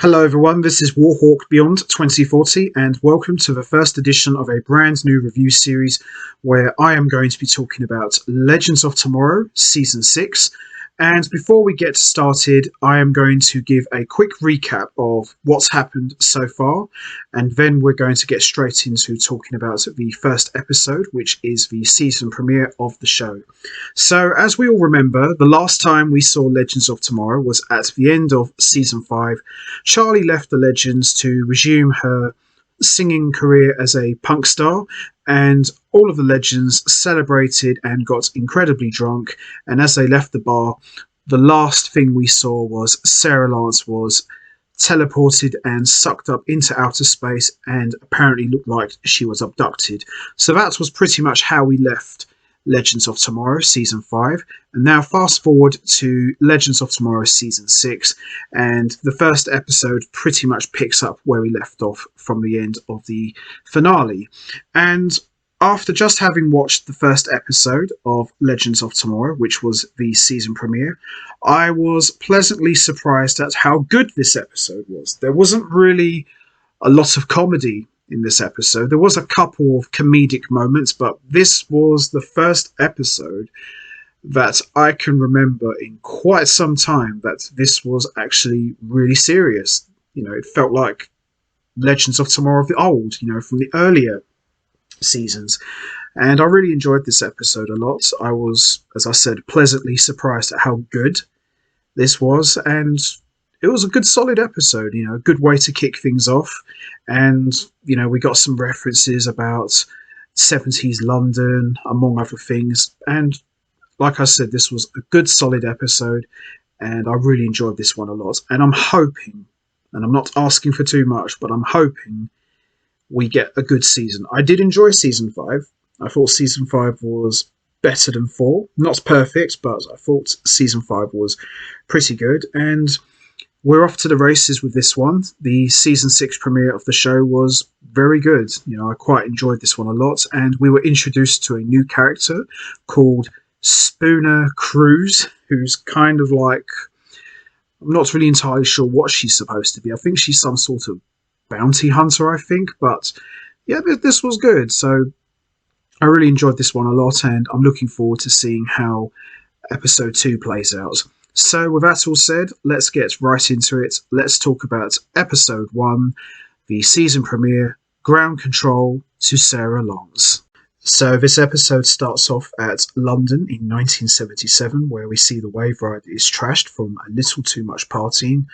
Hello everyone, this is Warhawk Beyond 2040 and welcome to the first edition of a brand new review series where I am going to be talking about Legends of Tomorrow Season 6. And before we get started, I am going to give a quick recap of what's happened so far, and then we're going to get straight into talking about the first episode, which is the season premiere of the show. So, as we all remember, the last time we saw Legends of Tomorrow was at the end of Season 5. Charlie left the Legends to resume her singing career as a punk star, and all of the Legends celebrated and got incredibly drunk. And as they left the bar, the last thing we saw was Sara Lance was teleported and sucked up into outer space and apparently looked like she was abducted. So that was pretty much how we left Legends of Tomorrow Season 5. And now fast forward to Legends of Tomorrow Season 6, and the first episode pretty much picks up where we left off from the end of the finale. And after just having watched the first episode of Legends of Tomorrow, which was the season premiere, I was pleasantly surprised at how good this episode was. There wasn't really a lot of comedy in this episode. There was a couple of comedic moments, but this was the first episode that I can remember in quite some time that this was actually really serious. You know, it felt like Legends of Tomorrow of the old, from the earlier seasons. And I really enjoyed this episode a lot. I was, as I said, pleasantly surprised at how good this was, and it was a good solid episode, a good way to kick things off. And, we got some references about 70s London, among other things. And like I said, this was a good solid episode, and I really enjoyed this one a lot. And I'm hoping, and I'm not asking for too much, but I'm hoping we get a good season. I did enjoy Season 5. I thought Season 5 was better than 4. Not perfect, but I thought Season 5 was pretty good. And we're off to the races with this one. The Season 6 premiere of the show was very good. I quite enjoyed this one a lot. And we were introduced to a new character called Spooner Cruz, who's kind of like, I'm not really entirely sure what she's supposed to be. I think she's some sort of bounty hunter, I think. But yeah, this was good. So I really enjoyed this one a lot, and I'm looking forward to seeing how episode 2 plays out. So with that all said, let's get right into it. Let's talk about episode 1, the season premiere, Ground Control to Sara Lance. So this episode starts off at London in 1977, where we see the Wave Rider is trashed from a little too much partying,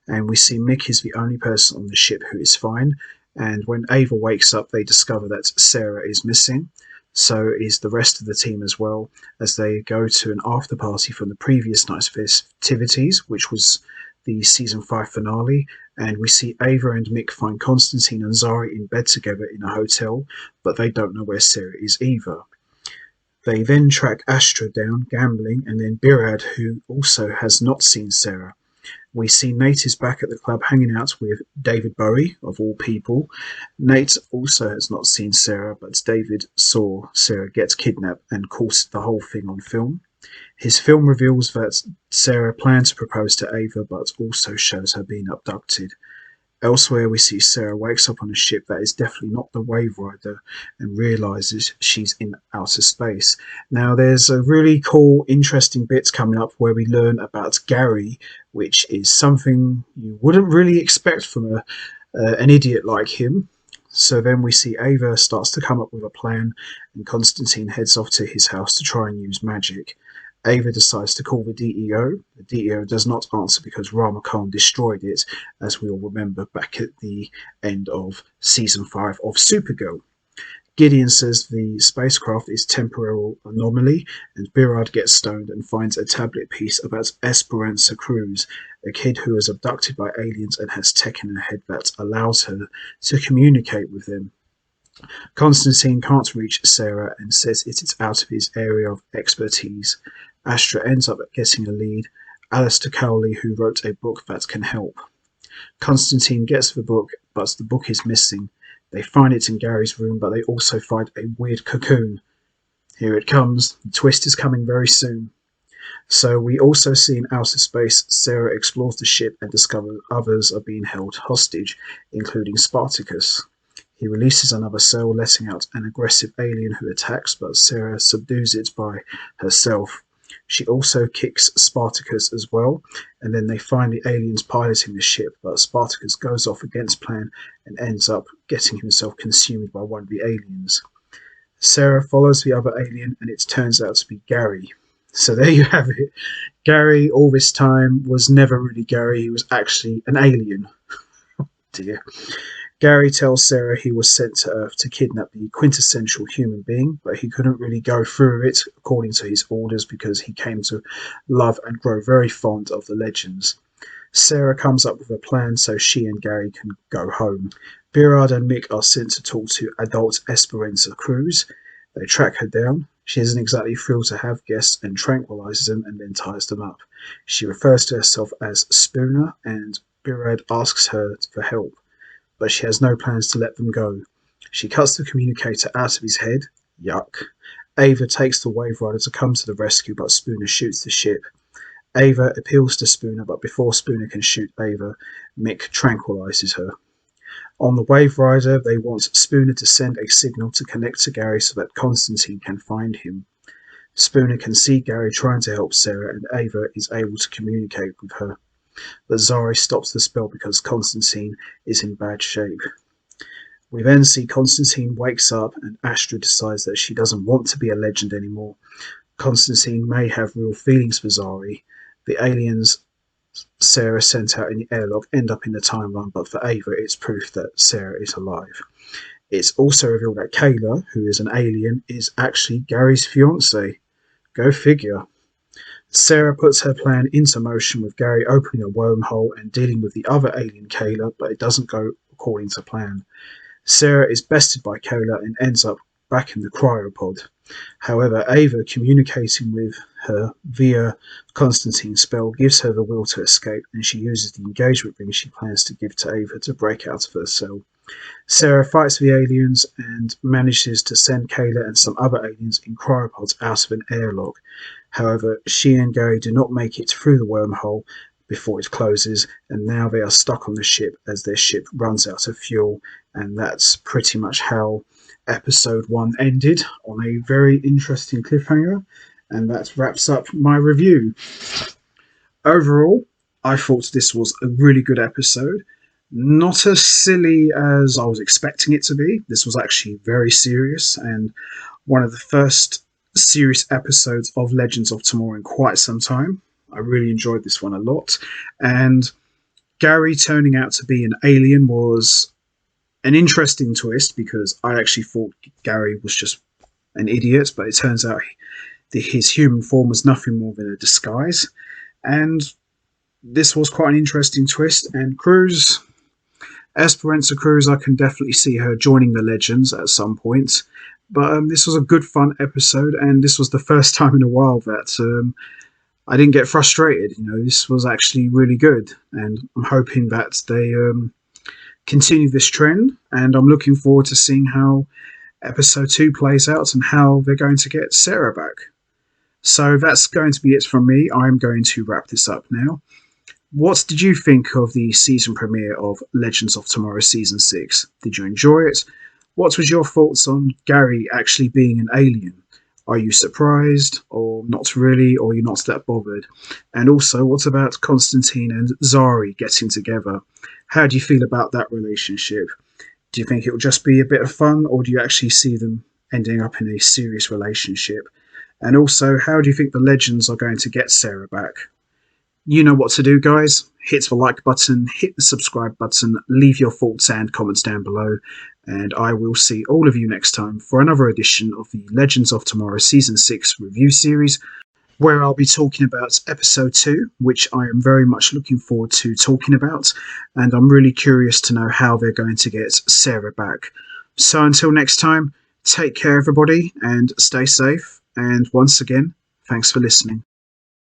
and we see Mick is the only person on the ship who is fine. And when Ava wakes up, they discover that Sara is missing. So is the rest of the team as well, as they go to an after party from the previous night's festivities, which was the season 5 finale. And we see Ava and Mick find Constantine and Zari in bed together in a hotel, but they don't know where Sara is either. They then track Astra down gambling, and then Birad, who also has not seen Sara. We see Nate is back at the club hanging out with David Bowie, of all people. Nate also has not seen Sara, but David saw Sara get kidnapped and caught the whole thing on film. His film reveals that Sara planned to propose to Ava, but also shows her being abducted. Elsewhere, we see Sara wakes up on a ship that is definitely not the Wave Rider and realises she's in outer space. Now, there's a really cool, interesting bit coming up where we learn about Gary, which is something you wouldn't really expect from an idiot like him. So then we see Ava starts to come up with a plan, and Constantine heads off to his house to try and use magic. Ava decides to call the DEO. The DEO does not answer because Rama Khan destroyed it, as we all remember back at the end of Season 5 of Supergirl. Gideon says the spacecraft is temporal anomaly, and Birad gets stoned and finds a tablet piece about Esperanza Cruz, a kid who was abducted by aliens and has tech in her head that allows her to communicate with them. Constantine can't reach Sara and says it is out of his area of expertise. Astra ends up getting a lead, Alistair Cowley, who wrote a book that can help. Constantine gets the book, but the book is missing. They find it in Gary's room, but they also find a weird cocoon. Here it comes. The twist is coming very soon. So we also see in outer space, Sarah explores the ship and discovers others are being held hostage, including Spartacus. He releases another cell, letting out an aggressive alien who attacks, but Sarah subdues it by herself. She also kicks Spartacus as well, and then they find the aliens piloting the ship, but Spartacus goes off against plan and ends up getting himself consumed by one of the aliens. Sarah follows the other alien, and it turns out to be Gary. So there you have it. Gary, all this time, was never really Gary. He was actually an alien. Dear. Gary tells Sarah he was sent to Earth to kidnap the quintessential human being, but he couldn't really go through it according to his orders because he came to love and grow very fond of the legends. Sarah comes up with a plan so she and Gary can go home. Birard and Mick are sent to talk to adult Esperanza Cruz. They track her down. She isn't exactly thrilled to have guests and tranquilizes them and then ties them up. She refers to herself as Spooner, and Birard asks her for help, but she has no plans to let them go. She cuts the communicator out of his head. Yuck. Ava takes the Wave Rider to come to the rescue, but Spooner shoots the ship. Ava appeals to Spooner, but before Spooner can shoot Ava, Mick tranquilizes her. On the Wave Rider, they want Spooner to send a signal to connect to Gary so that Constantine can find him. Spooner can see Gary trying to help Sarah, and Ava is able to communicate with her. But Zari stops the spell because Constantine is in bad shape. We then see Constantine wakes up, and Astra decides that she doesn't want to be a legend anymore. Constantine may have real feelings for Zari. The aliens Sarah sent out in the airlock end up in the timeline, but for Ava it's proof that Sarah is alive. It's also revealed that Kayla, who is an alien, is actually Gary's fiancée. Go figure. Sarah puts her plan into motion with Gary opening a wormhole and dealing with the other alien Kayla, but it doesn't go according to plan. Sarah is bested by Kayla and ends up back in the cryopod. However, Ava, communicating with her via Constantine's spell, gives her the will to escape, and she uses the engagement ring she plans to give to Ava to break out of her cell. Sarah fights the aliens and manages to send Kayla and some other aliens in cryopods out of an airlock. However, she and Gary do not make it through the wormhole before it closes, and now they are stuck on the ship as their ship runs out of fuel, and that's pretty much how episode 1 ended, on a very interesting cliffhanger, and that wraps up my review. Overall, I thought this was a really good episode. Not as silly as I was expecting it to be. This was actually very serious, and one of the first serious episodes of Legends of Tomorrow in quite some time. I really enjoyed this one a lot, and Gary turning out to be an alien was an interesting twist, because I actually thought Gary was just an idiot, but it turns out his human form was nothing more than a disguise, and this was quite an interesting twist. And Cruz, Esperanza Cruz, I can definitely see her joining the Legends at some point, but this was a good fun episode, and this was the first time in a while that I didn't get frustrated. This was actually really good, and I'm hoping that they continue this trend, and I'm looking forward to seeing how episode 2 plays out and how they're going to get Sarah back. So that's going to be it from me. I'm going to wrap this up now. What did you think of the season premiere of Legends of Tomorrow Season 6? Did you enjoy it? What was your thoughts on Gary actually being an alien? Are you surprised, or not really, or you're not that bothered? And also, what about Constantine and Zari getting together? How do you feel about that relationship? Do you think it will just be a bit of fun, or do you actually see them ending up in a serious relationship? And also, how do you think the Legends are going to get Sarah back? You know what to do, guys. Hit the like button, hit the subscribe button, leave your thoughts and comments down below, and I will see all of you next time for another edition of the Legends of Tomorrow Season 6 review series, where I'll be talking about episode 2, which I am very much looking forward to talking about, and I'm really curious to know how they're going to get Sarah back. So until next time, take care everybody, and stay safe, and once again, thanks for listening.